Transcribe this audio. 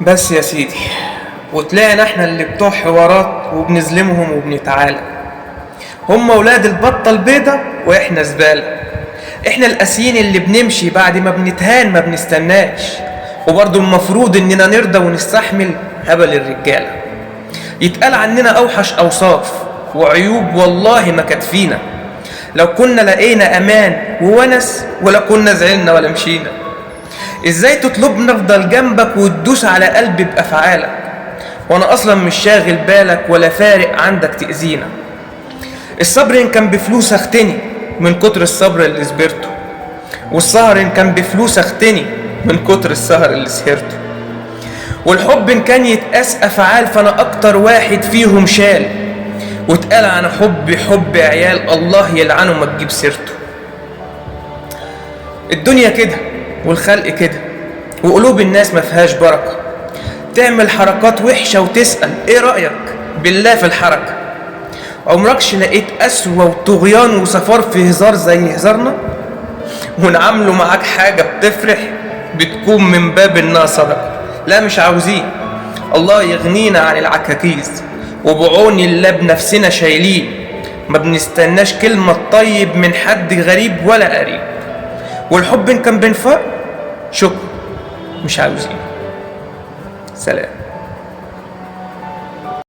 بس يا سيدي، وتلاقينا احنا اللي بتوع حوارات وبنظلمهم وبنتعالى. هم ولاد البطة البيضة واحنا زبالة. احنا القاسيين اللي بنمشي بعد ما بنتهان ما بنستناش. وبرضه المفروض اننا نرضى ونستحمل هبل الرجالة. يتقال عننا اوحش اوصاف وعيوب والله ما كانت فينا. لو كنا لقينا امان وونس ولا كنا زعلنا ولا مشينا. ازاي تطلبنا افضل جنبك وتدوس على قلبي بافعالك وانا اصلا مش شاغل بالك ولا فارق عندك تأذينا. الصبر ان كان بفلوس اختني من كتر الصبر اللي صبرته، والسهر ان كان بفلوس اختني من كتر السهر اللي سهرته، والحب ان كان يتقاس افعال فانا اكتر واحد فيهم شال. واتقال عن حبي حب عيال الله يلعنه ما تجيب سيرته. الدنيا كده والخلق كده وقلوب الناس ما فيهاش بركة. تعمل حركات وحشة وتسأل ايه رأيك بالله في الحركة. عمركش لقيت قسوة وطغيان وسفار في هزار زي هزارنا، ونعمله معاك حاجة بتفرح بتكون من باب انها صدقة. لا مش عاوزين، الله يغنينا عن العكاكيز وبعون الله بنفسنا شايلين. ما بنستناش كلمة طيب من حد غريب ولا قريب. والحب ان كان بنفاق شكرا مش عاوزين. سلام.